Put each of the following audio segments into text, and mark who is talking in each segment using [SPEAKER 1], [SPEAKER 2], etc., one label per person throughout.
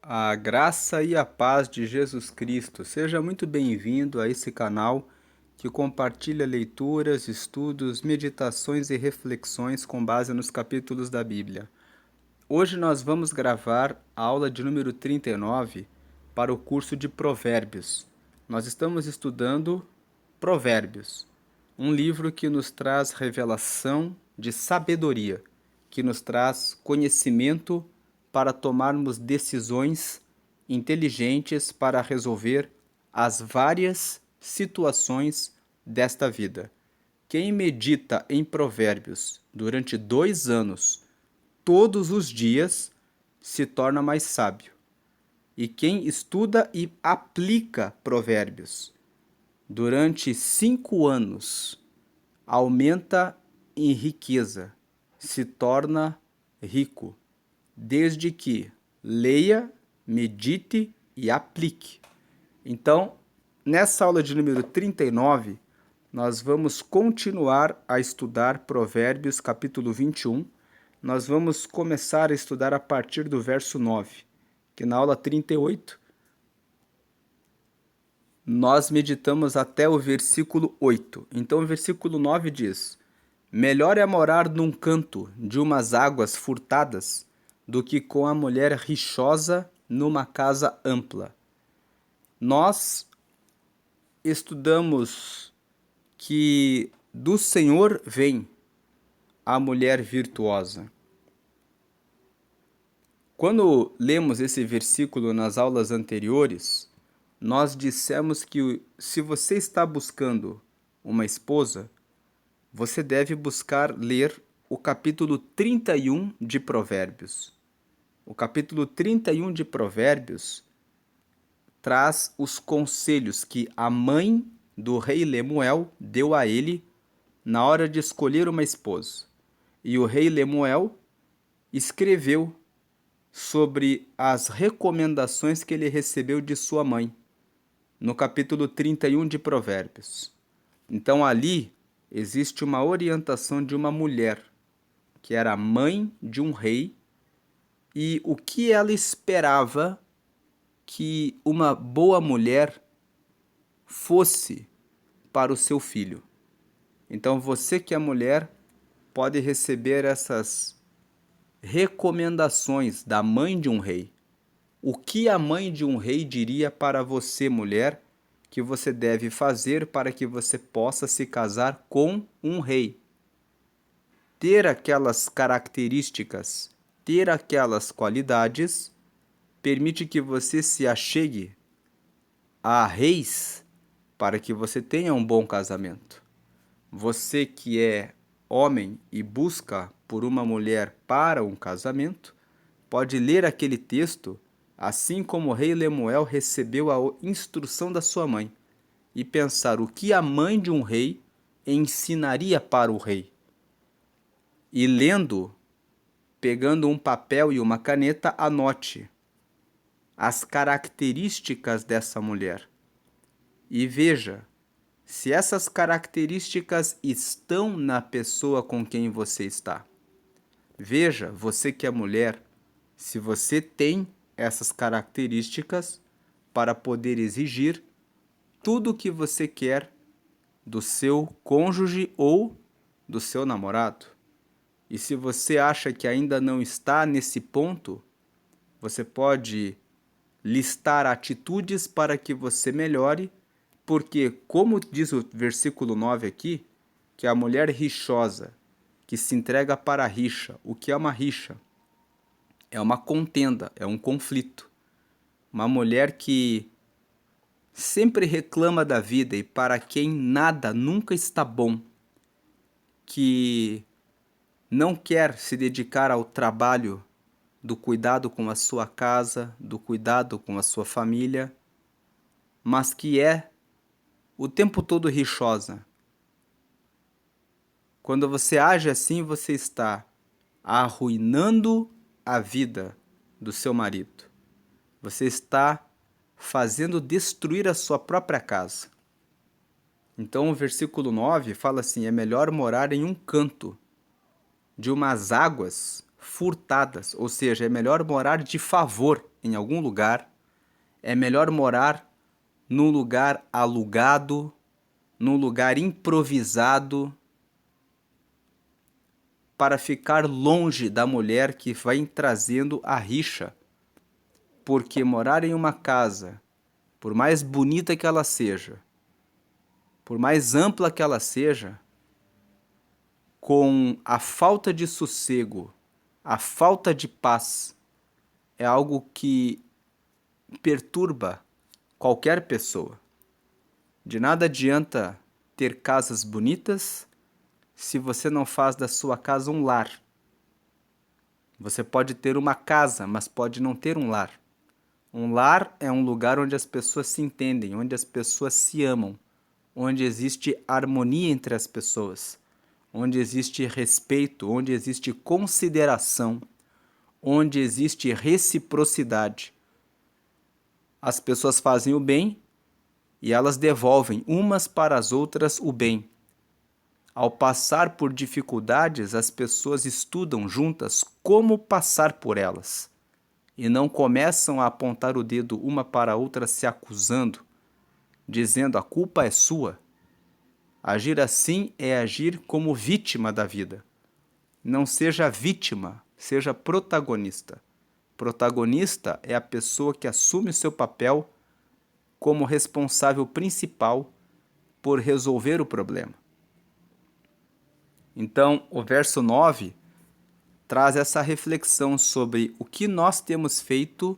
[SPEAKER 1] A graça e a paz de Jesus Cristo. Seja muito bem-vindo a esse canal que compartilha leituras, estudos, meditações e reflexões com base nos capítulos da Bíblia. Hoje nós vamos gravar a aula de número 39 para o curso de Provérbios. Nós estamos estudando Provérbios, um livro que nos traz revelação de sabedoria, que nos traz conhecimento para tomarmos decisões inteligentes para resolver as várias situações desta vida. Quem medita em Provérbios durante 2 anos, todos os dias, se torna mais sábio. E quem estuda e aplica Provérbios durante 5 anos, aumenta em riqueza, se torna rico, desde que leia, medite e aplique. Então, nessa aula de número 39, nós vamos continuar a estudar Provérbios capítulo 21. Nós vamos começar a estudar a partir do verso 9, que na aula 38 nós meditamos até o versículo 8. Então o versículo 9 diz: Melhor é morar num canto de umas águas furtadas do que com a mulher rixosa numa casa ampla. Nós estudamos que do Senhor vem a mulher virtuosa. Quando lemos esse versículo nas aulas anteriores, nós dissemos que se você está buscando uma esposa, você deve buscar ler o capítulo 31 de Provérbios. O capítulo 31 de Provérbios traz os conselhos que a mãe do rei Lemuel deu a ele na hora de escolher uma esposa. E o rei Lemuel escreveu sobre as recomendações que ele recebeu de sua mãe, no capítulo 31 de Provérbios. Então ali existe uma orientação de uma mulher, que era mãe de um rei, e o que ela esperava que uma boa mulher fosse para o seu filho. Então você que é mulher pode receber essas recomendações da mãe de um rei. O que a mãe de um rei diria para você, mulher, que você deve fazer para que você possa se casar com um rei? Ter aquelas características, ter aquelas qualidades, permite que você se achegue a reis para que você tenha um bom casamento. Você que é homem e busca por uma mulher para um casamento, pode ler aquele texto assim como o rei Lemuel recebeu a instrução da sua mãe e pensar o que a mãe de um rei ensinaria para o rei. E lendo, pegando um papel e uma caneta, anote as características dessa mulher e veja se essas características estão na pessoa com quem você está. Veja, você que é mulher, se você tem essas características para poder exigir tudo o que você quer do seu cônjuge ou do seu namorado. E se você acha que ainda não está nesse ponto, você pode listar atitudes para que você melhore, porque, como diz o versículo 9 aqui, que a mulher rixosa, que se entrega para a rixa. O que é uma rixa? É uma contenda, é um conflito. Uma mulher que sempre reclama da vida e para quem nada nunca está bom, que não quer se dedicar ao trabalho do cuidado com a sua casa, do cuidado com a sua família, mas que é o tempo todo rixosa. Quando você age assim, você está arruinando a vida do seu marido. Você está fazendo destruir a sua própria casa. Então o versículo 9 fala assim: é melhor morar em um canto de umas águas furtadas, ou seja, é melhor morar de favor em algum lugar, é melhor morar num lugar alugado, num lugar improvisado, para ficar longe da mulher que vai trazendo a rixa. Porque morar em uma casa, por mais bonita que ela seja, por mais ampla que ela seja, com a falta de sossego, a falta de paz, é algo que perturba qualquer pessoa. De nada adianta ter casas bonitas se você não faz da sua casa um lar. Você pode ter uma casa, mas pode não ter um lar. Um lar é um lugar onde as pessoas se entendem, onde as pessoas se amam, onde existe harmonia entre as pessoas, onde existe respeito, onde existe consideração, onde existe reciprocidade. As pessoas fazem o bem e elas devolvem umas para as outras o bem. Ao passar por dificuldades, as pessoas estudam juntas como passar por elas e não começam a apontar o dedo uma para a outra se acusando, dizendo a culpa é sua. Agir assim é agir como vítima da vida. Não seja vítima, seja protagonista. Protagonista é a pessoa que assume o seu papel como responsável principal por resolver o problema. Então, o verso 9 traz essa reflexão sobre o que nós temos feito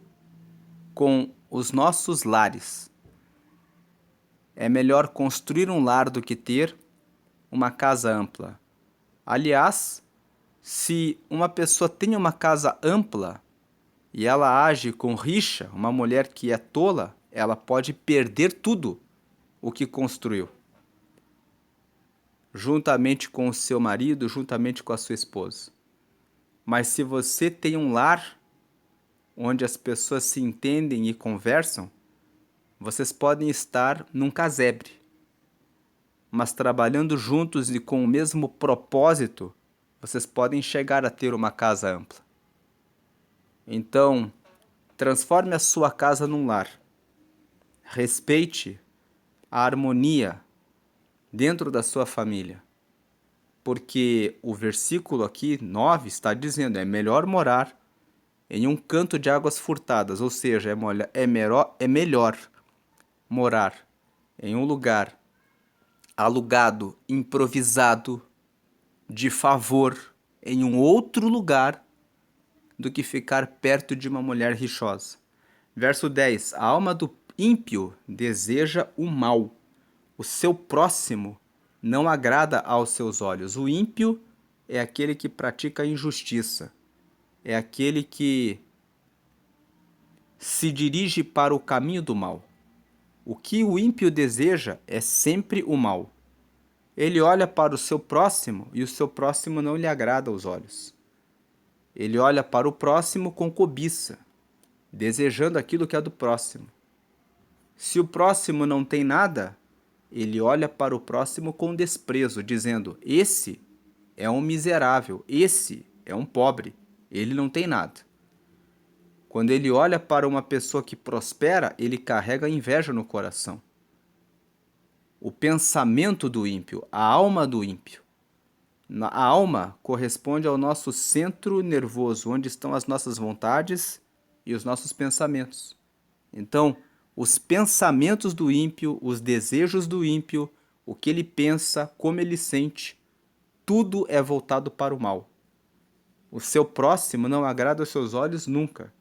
[SPEAKER 1] com os nossos lares. É melhor construir um lar do que ter uma casa ampla. Aliás, se uma pessoa tem uma casa ampla e ela age com rixa, uma mulher que é tola, ela pode perder tudo o que construiu, juntamente com o seu marido, juntamente com a sua esposa. Mas se você tem um lar onde as pessoas se entendem e conversam, vocês podem estar num casebre, mas trabalhando juntos e com o mesmo propósito, vocês podem chegar a ter uma casa ampla. Então, transforme a sua casa num lar. Respeite a harmonia dentro da sua família. Porque o versículo aqui, 9, está dizendo, é melhor morar em um canto de águas furtadas, ou seja, é melhor morar em um lugar alugado, improvisado, de favor, em um outro lugar, do que ficar perto de uma mulher rixosa. Verso 10. A alma do ímpio deseja o mal. O seu próximo não agrada aos seus olhos. O ímpio é aquele que pratica a injustiça. É aquele que se dirige para o caminho do mal. O que o ímpio deseja é sempre o mal. Ele olha para o seu próximo e o seu próximo não lhe agrada aos olhos. Ele olha para o próximo com cobiça, desejando aquilo que é do próximo. Se o próximo não tem nada, ele olha para o próximo com desprezo, dizendo: esse é um miserável, esse é um pobre, ele não tem nada. Quando ele olha para uma pessoa que prospera, ele carrega inveja no coração. O pensamento do ímpio, a alma do ímpio. A alma corresponde ao nosso centro nervoso, onde estão as nossas vontades e os nossos pensamentos. Então, os pensamentos do ímpio, os desejos do ímpio, o que ele pensa, como ele sente, tudo é voltado para o mal. O seu próximo não agrada aos seus olhos nunca.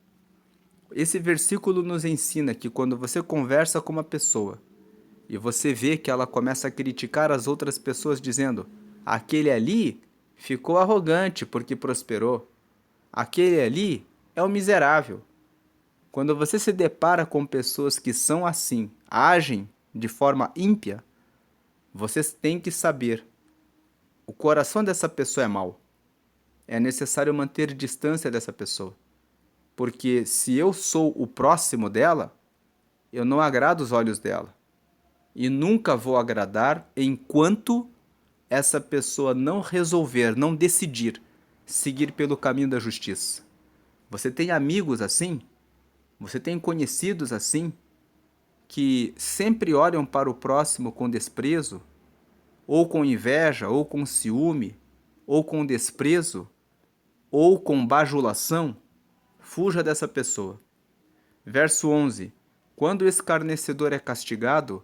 [SPEAKER 1] Esse versículo nos ensina que quando você conversa com uma pessoa e você vê que ela começa a criticar as outras pessoas dizendo: aquele ali ficou arrogante porque prosperou, aquele ali é um miserável. Quando você se depara com pessoas que são assim, agem de forma ímpia, vocês têm que saber: o coração dessa pessoa é mau. É necessário manter distância dessa pessoa. Porque se eu sou o próximo dela, eu não agrado os olhos dela. E nunca vou agradar enquanto essa pessoa não resolver, não decidir seguir pelo caminho da justiça. Você tem amigos assim? Você tem conhecidos assim, que sempre olham para o próximo com desprezo, ou com inveja, ou com ciúme, ou com desprezo, ou com bajulação? Fuja dessa pessoa. Verso 11. Quando o escarnecedor é castigado,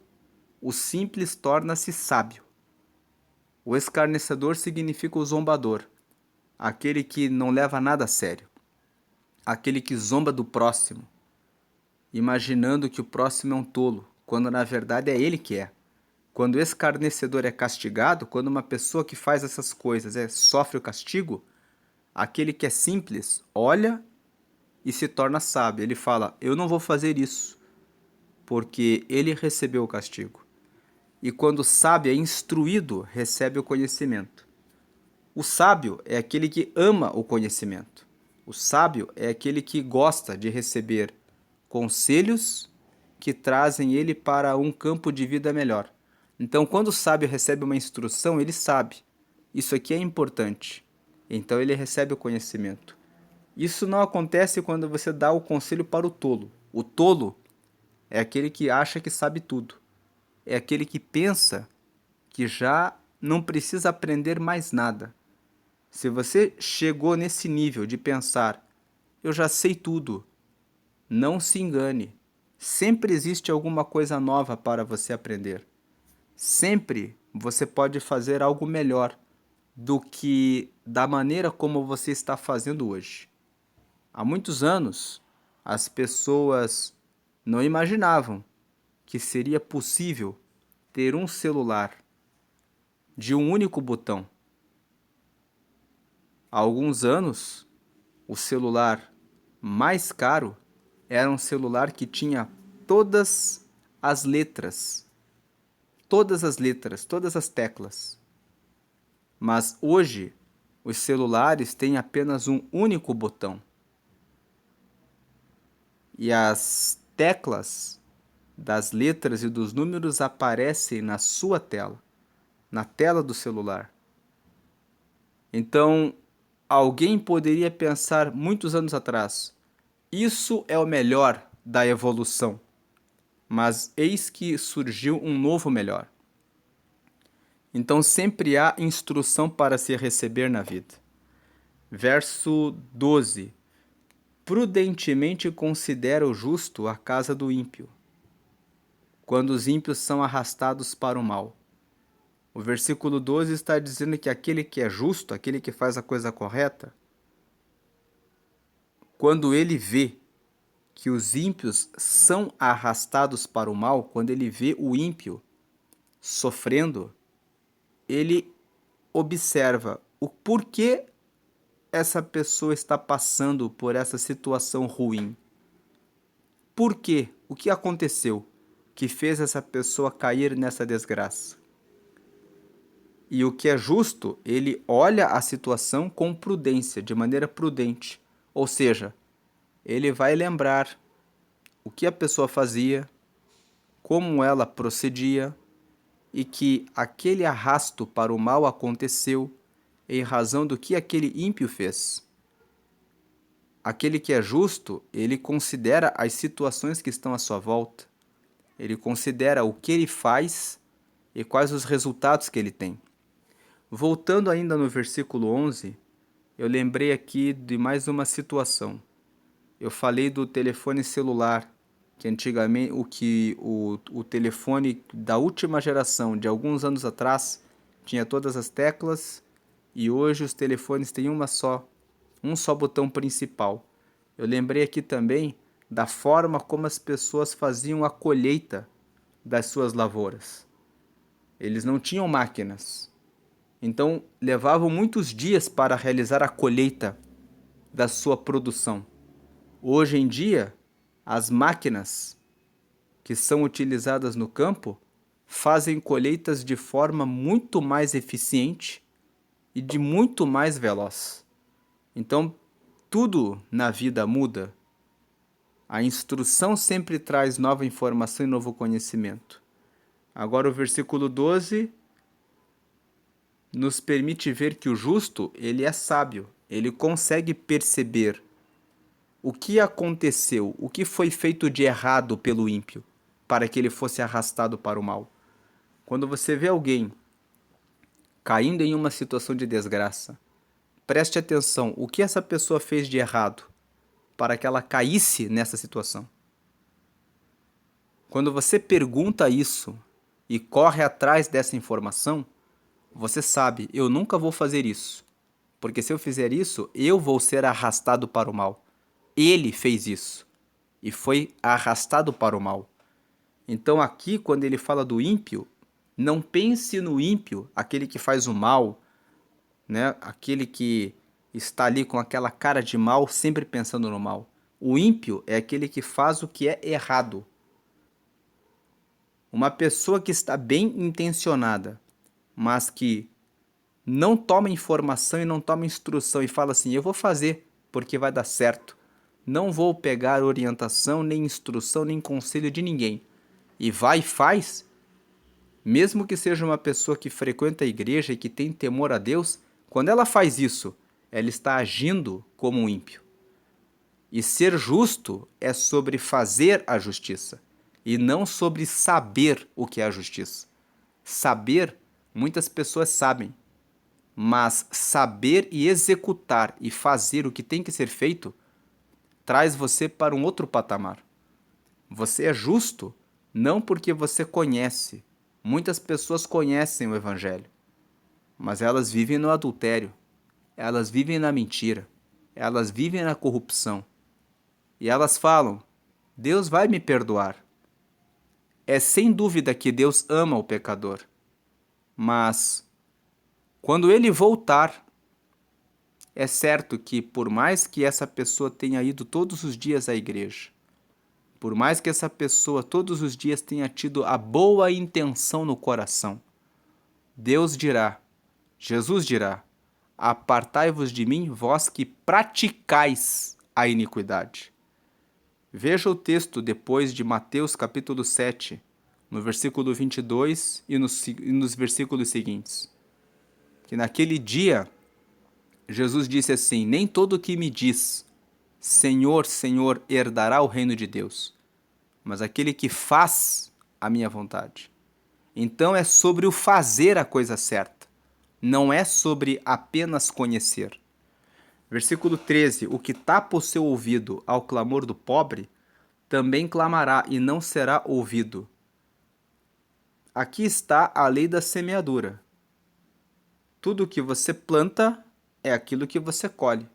[SPEAKER 1] o simples torna-se sábio. O escarnecedor significa o zombador, aquele que não leva nada a sério, aquele que zomba do próximo, imaginando que o próximo é um tolo, quando na verdade é ele que é. Quando o escarnecedor é castigado, quando uma pessoa que faz essas coisas sofre o castigo, aquele que é simples olha e se torna sábio. Ele fala, eu não vou fazer isso, porque ele recebeu o castigo. E quando o sábio é instruído, recebe o conhecimento. O sábio é aquele que ama o conhecimento. O sábio é aquele que gosta de receber conselhos que trazem ele para um campo de vida melhor. Então, quando o sábio recebe uma instrução, ele sabe. Isso aqui é importante. Então, ele recebe o conhecimento. Isso não acontece quando você dá o conselho para o tolo. O tolo é aquele que acha que sabe tudo. É aquele que pensa que já não precisa aprender mais nada. Se você chegou nesse nível de pensar, eu já sei tudo, não se engane. Sempre existe alguma coisa nova para você aprender. Sempre você pode fazer algo melhor do que da maneira como você está fazendo hoje. Há muitos anos, as pessoas não imaginavam que seria possível ter um celular de um único botão. Há alguns anos, o celular mais caro era um celular que tinha todas as letras, todas as teclas. Mas hoje, os celulares têm apenas um único botão. E as teclas das letras e dos números aparecem na sua tela, na tela do celular. Então, alguém poderia pensar muitos anos atrás, isso é o melhor da evolução. Mas eis que surgiu um novo melhor. Então sempre há instrução para se receber na vida. Verso 12. Prudentemente considera o justo a casa do ímpio, quando os ímpios são arrastados para o mal. O versículo 12 está dizendo que aquele que é justo, aquele que faz a coisa correta, quando ele vê que os ímpios são arrastados para o mal, quando ele vê o ímpio sofrendo, ele observa o porquê essa pessoa está passando por essa situação ruim. Por quê? O que aconteceu que fez essa pessoa cair nessa desgraça? E o que é justo, ele olha a situação com prudência, de maneira prudente. Ou seja, ele vai lembrar o que a pessoa fazia, como ela procedia, e que aquele arrasto para o mal aconteceu em razão do que aquele ímpio fez. Aquele que é justo, ele considera as situações que estão à sua volta. Ele considera o que ele faz e quais os resultados que ele tem. Voltando ainda no versículo 11, eu lembrei aqui de mais uma situação. Eu falei do telefone celular, que antigamente o telefone da última geração, de alguns anos atrás, tinha todas as teclas e hoje os telefones têm um só botão principal. Eu lembrei aqui também da forma como as pessoas faziam a colheita das suas lavouras. Eles não tinham máquinas, então levavam muitos dias para realizar a colheita da sua produção. Hoje em dia, as máquinas que são utilizadas no campo fazem colheitas de forma muito mais eficiente e de muito mais veloz. Então, tudo na vida muda. A instrução sempre traz nova informação e novo conhecimento. Agora o versículo 12 nos permite ver que o justo, ele é sábio, ele consegue perceber O que aconteceu? O que foi feito de errado pelo ímpio para que ele fosse arrastado para o mal? Quando você vê alguém caindo em uma situação de desgraça, preste atenção, o que essa pessoa fez de errado para que ela caísse nessa situação? Quando você pergunta isso e corre atrás dessa informação, você sabe, eu nunca vou fazer isso, porque se eu fizer isso, eu vou ser arrastado para o mal. Ele fez isso e foi arrastado para o mal. Então aqui, quando ele fala do ímpio, não pense no ímpio, aquele que faz o mal, né? Aquele que está ali com aquela cara de mal, sempre pensando no mal. O ímpio é aquele que faz o que é errado. Uma pessoa que está bem intencionada, mas que não toma informação e não toma instrução e fala assim, eu vou fazer porque vai dar certo. Não vou pegar orientação, nem instrução, nem conselho de ninguém. E vai e faz, mesmo que seja uma pessoa que frequenta a igreja e que tem temor a Deus, quando ela faz isso, ela está agindo como um ímpio. E ser justo é sobre fazer a justiça, e não sobre saber o que é a justiça. Saber, muitas pessoas sabem, mas saber e executar e fazer o que tem que ser feito traz você para um outro patamar. Você é justo não porque você conhece. Muitas pessoas conhecem o Evangelho, mas elas vivem no adultério, elas vivem na mentira, elas vivem na corrupção. E elas falam, Deus vai me perdoar. É sem dúvida que Deus ama o pecador, mas quando ele voltar, é certo que por mais que essa pessoa tenha ido todos os dias à igreja, por mais que essa pessoa todos os dias tenha tido a boa intenção no coração, Deus dirá, Jesus dirá, apartai-vos de mim, vós que praticais a iniquidade. Veja o texto depois de Mateus capítulo 7, no versículo 22 e nos versículos seguintes. Que naquele dia, Jesus disse assim, nem todo que me diz, Senhor, Senhor, herdará o reino de Deus, mas aquele que faz a minha vontade. Então é sobre o fazer a coisa certa, não é sobre apenas conhecer. Versículo 13, o que tapa o seu ouvido ao clamor do pobre, também clamará e não será ouvido. Aqui está a lei da semeadura. Tudo que você planta é aquilo que você colhe.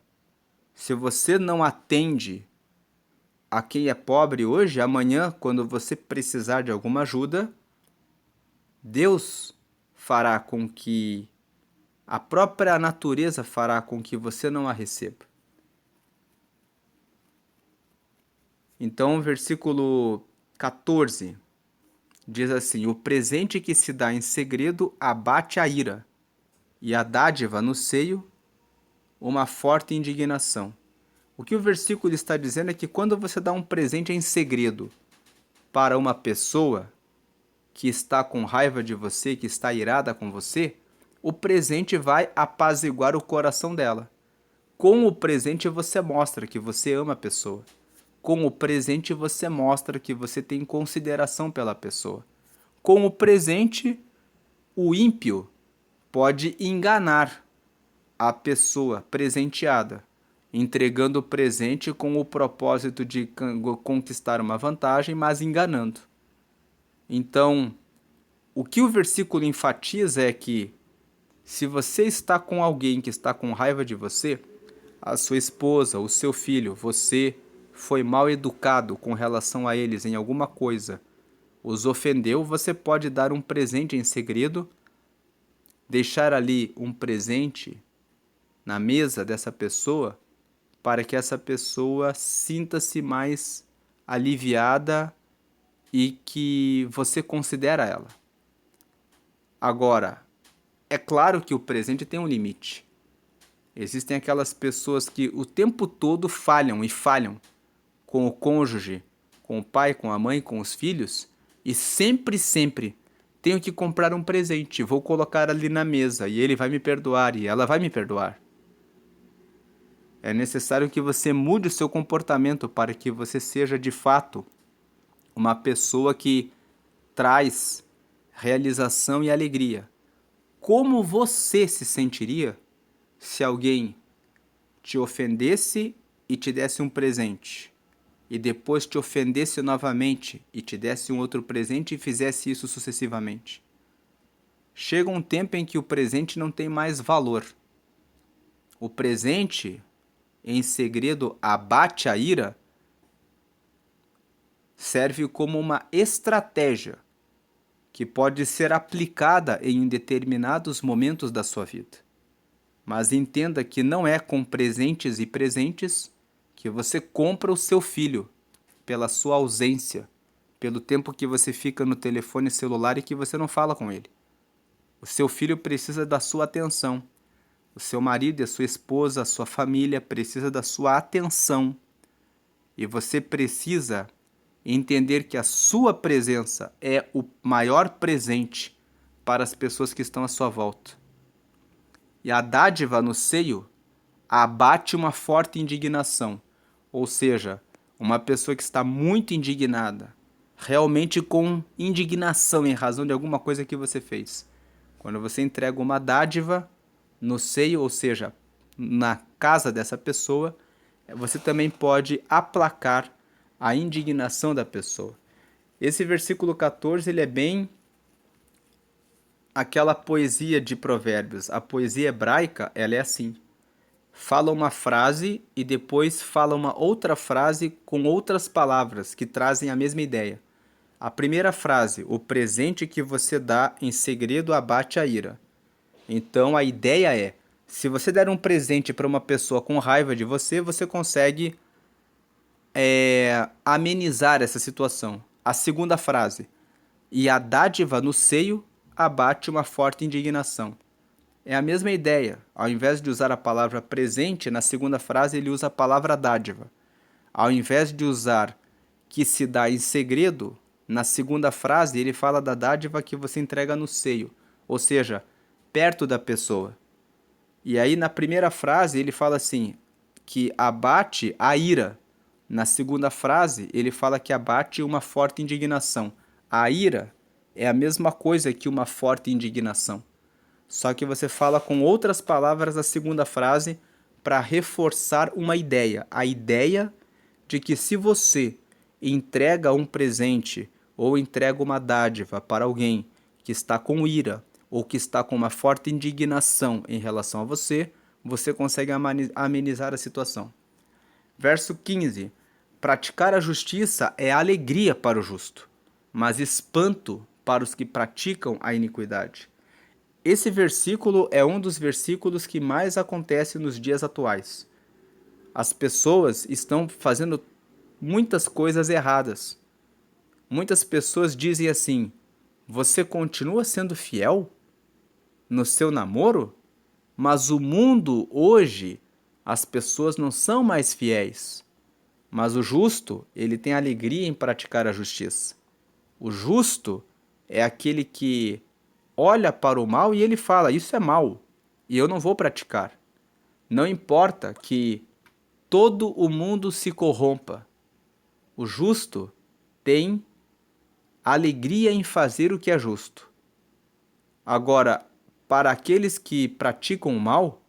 [SPEAKER 1] Se você não atende a quem é pobre hoje, amanhã, quando você precisar de alguma ajuda, Deus fará com que a própria natureza fará com que você não a receba. Então, versículo 14 diz assim: o presente que se dá em segredo abate a ira, e a dádiva no seio, uma forte indignação. O que o versículo está dizendo é que quando você dá um presente em segredo para uma pessoa que está com raiva de você, que está irada com você, o presente vai apaziguar o coração dela. Com o presente você mostra que você ama a pessoa. Com o presente você mostra que você tem consideração pela pessoa. Com o presente, o ímpio pode enganar a pessoa presenteada, entregando o presente com o propósito de conquistar uma vantagem, mas enganando. Então, o que o versículo enfatiza é que se você está com alguém que está com raiva de você, a sua esposa, o seu filho, você foi mal educado com relação a eles em alguma coisa, os ofendeu, você pode dar um presente em segredo, deixar ali um presente na mesa dessa pessoa, para que essa pessoa sinta-se mais aliviada e que você considera ela. Agora, é claro que o presente tem um limite. Existem aquelas pessoas que o tempo todo falham e falham com o cônjuge, com o pai, com a mãe, com os filhos, e sempre tenho que comprar um presente, vou colocar ali na mesa e ele vai me perdoar e ela vai me perdoar. É necessário que você mude o seu comportamento para que você seja de fato uma pessoa que traz realização e alegria. Como você se sentiria se alguém te ofendesse e te desse um presente, e depois te ofendesse novamente e te desse um outro presente e fizesse isso sucessivamente? Chega um tempo em que o presente não tem mais valor. O presente, em segredo, abate a ira, serve como uma estratégia que pode ser aplicada em determinados momentos da sua vida. Mas entenda que não é com presentes e presentes que você compra o seu filho pela sua ausência, pelo tempo que você fica no telefone celular e que você não fala com ele. O seu filho precisa da sua atenção. O seu marido, a sua esposa, a sua família precisa da sua atenção. E você precisa entender que a sua presença é o maior presente para as pessoas que estão à sua volta. E a dádiva no seio abate uma forte indignação, ou seja, uma pessoa que está muito indignada, realmente com indignação em razão de alguma coisa que você fez. Quando você entrega uma dádiva no seio, ou seja, na casa dessa pessoa, você também pode aplacar a indignação da pessoa. Esse versículo 14, ele é bem aquela poesia de Provérbios. A poesia hebraica, ela é assim: fala uma frase e depois fala uma outra frase com outras palavras que trazem a mesma ideia. A primeira frase: o presente que você dá em segredo abate a ira. Então a ideia é: se você der um presente para uma pessoa com raiva de você, você consegue amenizar essa situação. A segunda frase: e a dádiva no seio abate uma forte indignação. É a mesma ideia. Ao invés de usar a palavra presente, na segunda frase ele usa a palavra dádiva. Ao invés de usar que se dá em segredo, na segunda frase ele fala da dádiva que você entrega no seio, ou seja, perto da pessoa. E aí na primeira frase ele fala assim, que abate a ira. Na segunda frase ele fala que abate uma forte indignação. A ira é a mesma coisa que uma forte indignação. Só que você fala com outras palavras a segunda frase para reforçar uma ideia. A ideia de que se você entrega um presente ou entrega uma dádiva para alguém que está com ira ou que está com uma forte indignação em relação a você, você consegue amenizar a situação. Verso 15. Praticar a justiça é alegria para o justo, mas espanto para os que praticam a iniquidade. Esse versículo é um dos versículos que mais acontece nos dias atuais. As pessoas estão fazendo muitas coisas erradas. Muitas pessoas dizem assim: você continua sendo fiel no seu namoro? Mas o mundo hoje, as pessoas não são mais fiéis. Mas o justo, ele tem alegria em praticar a justiça. O justo é aquele que olha para o mal e ele fala: isso é mal e eu não vou praticar. Não importa que todo o mundo se corrompa. O justo tem alegria em fazer o que é justo. Agora, para aqueles que praticam o mal,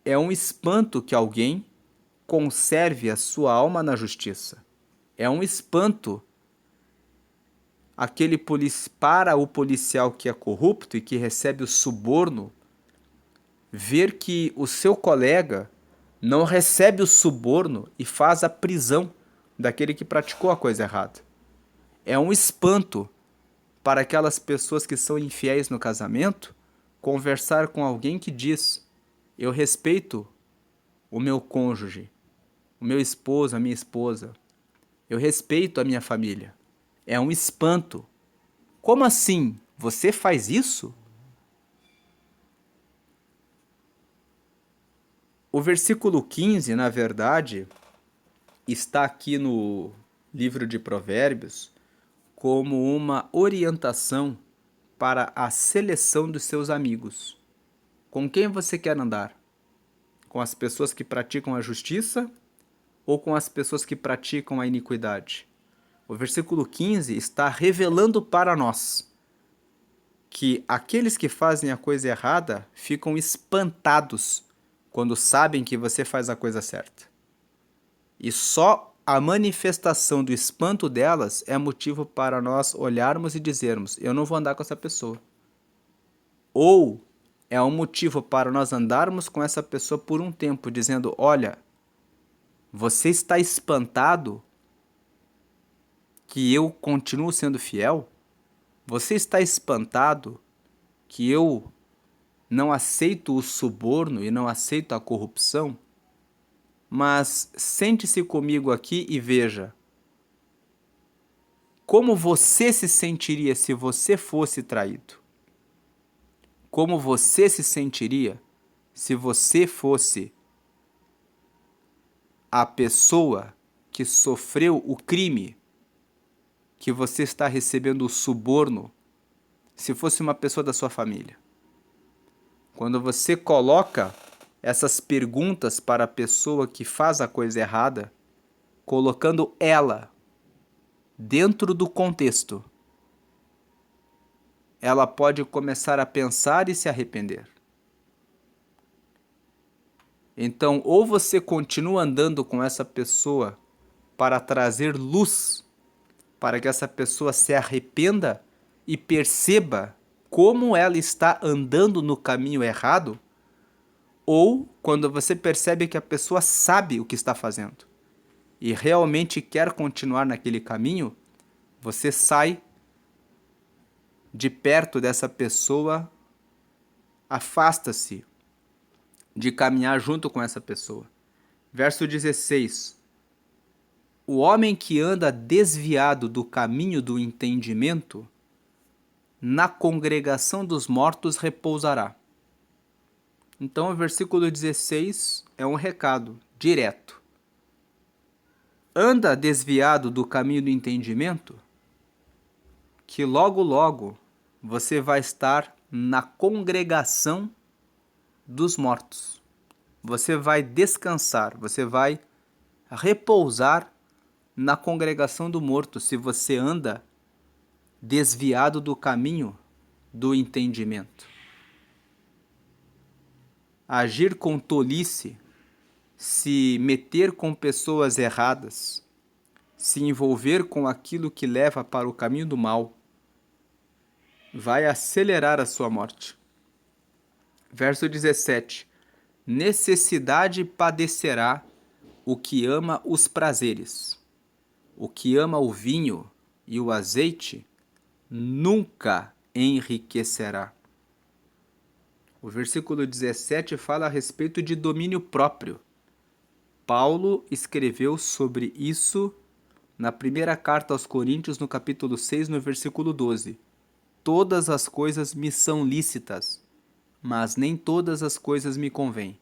[SPEAKER 1] é um espanto que alguém conserve a sua alma na justiça. É um espanto para o policial que é corrupto e que recebe o suborno, ver que o seu colega não recebe o suborno e faz a prisão daquele que praticou a coisa errada. É um espanto para aquelas pessoas que são infiéis no casamento conversar com alguém que diz: eu respeito o meu cônjuge, o meu esposo, a minha esposa, eu respeito a minha família. É um espanto. Como assim? Você faz isso? O versículo 15, na verdade, está aqui no livro de Provérbios como uma orientação para a seleção dos seus amigos. Com quem você quer andar? Com as pessoas que praticam a justiça ou com as pessoas que praticam a iniquidade? O versículo 15 está revelando para nós que aqueles que fazem a coisa errada ficam espantados quando sabem que você faz a coisa certa. E só a manifestação do espanto delas é motivo para nós olharmos e dizermos: eu não vou andar com essa pessoa. Ou é um motivo para nós andarmos com essa pessoa por um tempo, dizendo: olha, você está espantado que eu continuo sendo fiel? Você está espantado que eu não aceito o suborno e não aceito a corrupção? Mas sente-se comigo aqui e veja como você se sentiria se você fosse traído. Como você se sentiria se você fosse a pessoa que sofreu o crime, que você está recebendo o suborno, se fosse uma pessoa da sua família? Quando você coloca essas perguntas para a pessoa que faz a coisa errada, colocando ela dentro do contexto, ela pode começar a pensar e se arrepender. Então, ou você continua andando com essa pessoa para trazer luz, para que essa pessoa se arrependa e perceba como ela está andando no caminho errado, ou quando você percebe que a pessoa sabe o que está fazendo e realmente quer continuar naquele caminho, você sai de perto dessa pessoa, afasta-se de caminhar junto com essa pessoa. Verso 16. O homem que anda desviado do caminho do entendimento, na congregação dos mortos repousará. Então o versículo 16 é um recado direto. Anda desviado do caminho do entendimento, que logo logo você vai estar na congregação dos mortos. Você vai descansar, você vai repousar na congregação do morto se você anda desviado do caminho do entendimento. Agir com tolice, se meter com pessoas erradas, se envolver com aquilo que leva para o caminho do mal, vai acelerar a sua morte. Verso 17. Necessidade padecerá o que ama os prazeres. O que ama o vinho e o azeite nunca enriquecerá. O versículo 17 fala a respeito de domínio próprio. Paulo escreveu sobre isso na primeira carta aos Coríntios, no capítulo 6, no versículo 12. Todas as coisas me são lícitas, mas nem todas as coisas me convêm.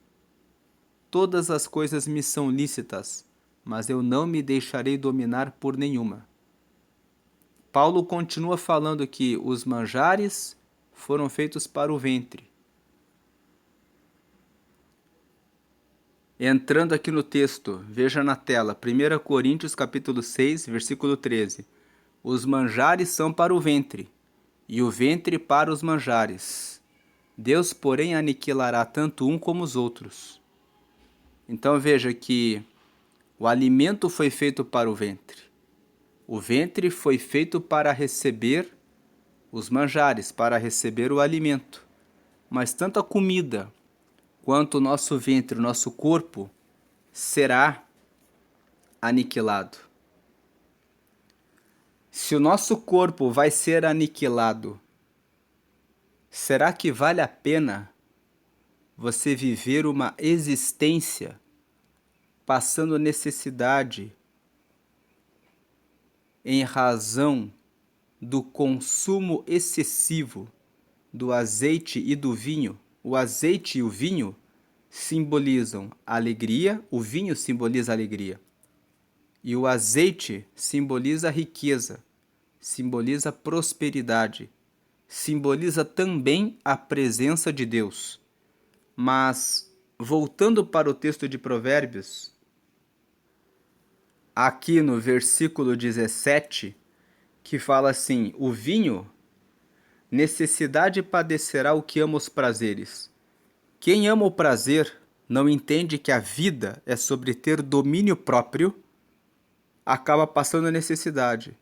[SPEAKER 1] Todas as coisas me são lícitas, mas eu não me deixarei dominar por nenhuma. Paulo continua falando que os manjares foram feitos para o ventre. Entrando aqui no texto, veja na tela, 1 Coríntios capítulo 6, versículo 13. Os manjares são para o ventre, e o ventre para os manjares. Deus, porém, aniquilará tanto um como os outros. Então veja que o alimento foi feito para o ventre. O ventre foi feito para receber os manjares, para receber o alimento. Mas tanto a comida quanto o nosso ventre, o nosso corpo, será aniquilado. Se o nosso corpo vai ser aniquilado, será que vale a pena você viver uma existência passando necessidade em razão do consumo excessivo do azeite e do vinho? O azeite e o vinho simbolizam alegria, o vinho simboliza alegria. E o azeite simboliza riqueza, simboliza prosperidade, simboliza também a presença de Deus. Mas voltando para o texto de Provérbios, aqui no versículo 17, que fala assim: o vinho, necessidade padecerá o que ama os prazeres. Quem ama o prazer não entende que a vida é sobre ter domínio próprio, acaba passando necessidade.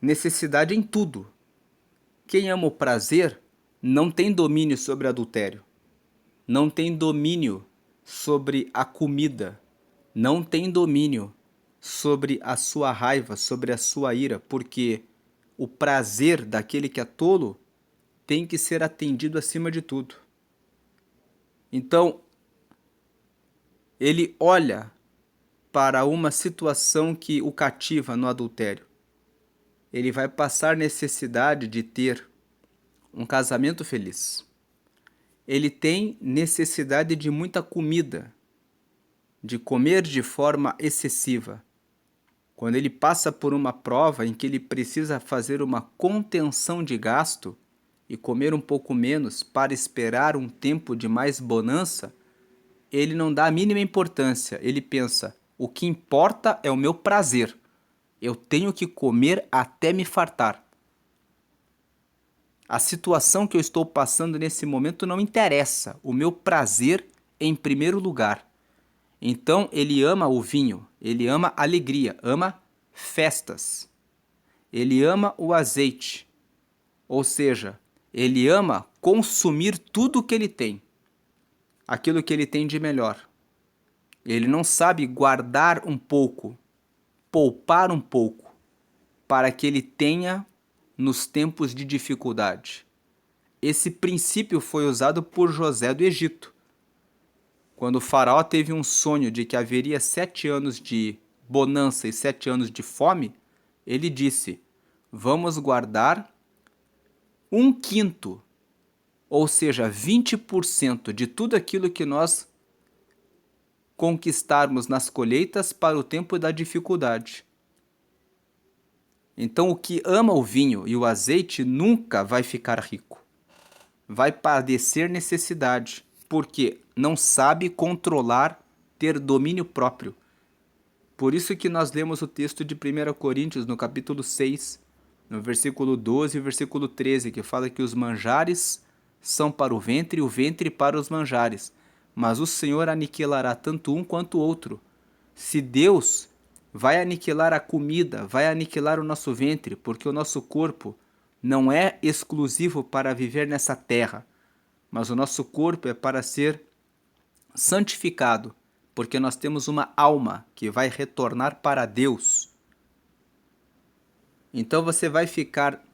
[SPEAKER 1] Necessidade em tudo. Quem ama o prazer não tem domínio sobre adultério, não tem domínio sobre a comida, não tem domínio sobre a sua raiva, sobre a sua ira, porque o prazer daquele que é tolo tem que ser atendido acima de tudo. Então, ele olha para uma situação que o cativa no adultério. Ele vai passar necessidade de ter um casamento feliz. Ele tem necessidade de muita comida, de comer de forma excessiva. Quando ele passa por uma prova em que ele precisa fazer uma contenção de gasto e comer um pouco menos para esperar um tempo de mais bonança, ele não dá a mínima importância. Ele pensa: o que importa é o meu prazer. Eu tenho que comer até me fartar. A situação que eu estou passando nesse momento não interessa. O meu prazer em primeiro lugar. Então ele ama o vinho, ele ama a alegria, ama festas. Ele ama o azeite. Ou seja, ele ama consumir tudo o que ele tem. Aquilo que ele tem de melhor. Ele não sabe guardar um pouco, poupar um pouco, para que ele tenha nos tempos de dificuldade. Esse princípio foi usado por José do Egito. Quando o faraó teve um sonho de que haveria 7 anos de bonança e 7 anos de fome, ele disse: vamos guardar 1/5, ou seja, 20% de tudo aquilo que nós conquistarmos nas colheitas para o tempo da dificuldade. Então, o que ama o vinho e o azeite nunca vai ficar rico. Vai padecer necessidade, porque não sabe controlar, ter domínio próprio. Por isso que nós lemos o texto de 1 Coríntios, no capítulo 6, no versículo 12 e versículo 13, que fala que os manjares são para o ventre e o ventre para os manjares, mas o Senhor aniquilará tanto um quanto o outro. Se Deus vai aniquilar a comida, vai aniquilar o nosso ventre, porque o nosso corpo não é exclusivo para viver nessa terra, mas o nosso corpo é para ser santificado, porque nós temos uma alma que vai retornar para Deus. Então você vai ficar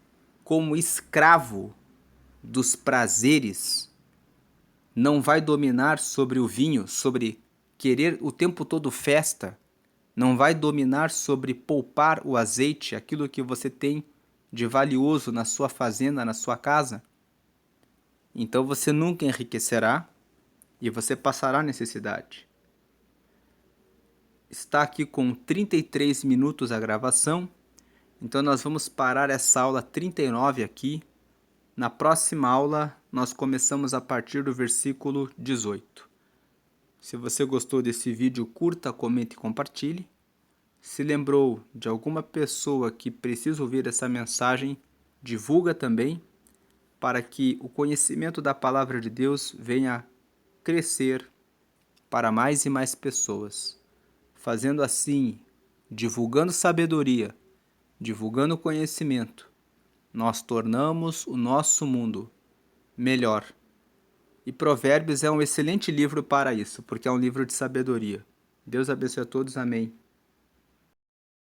[SPEAKER 1] como escravo dos prazeres, não vai dominar sobre o vinho, sobre querer o tempo todo festa, não vai dominar sobre poupar o azeite, aquilo que você tem de valioso na sua fazenda, na sua casa. Então você nunca enriquecerá e você passará necessidade. Está aqui com 33 minutos a gravação, então nós vamos parar essa aula 39 aqui. Na próxima aula nós começamos a partir do versículo 18. Se você gostou desse vídeo, curta, comente e compartilhe. Se lembrou de alguma pessoa que precisa ouvir essa mensagem, divulga também, para que o conhecimento da palavra de Deus venha crescer para mais e mais pessoas. Fazendo assim, divulgando sabedoria, divulgando conhecimento, nós tornamos o nosso mundo melhor. E Provérbios é um excelente livro para isso, porque é um livro de sabedoria. Deus abençoe a todos. Amém.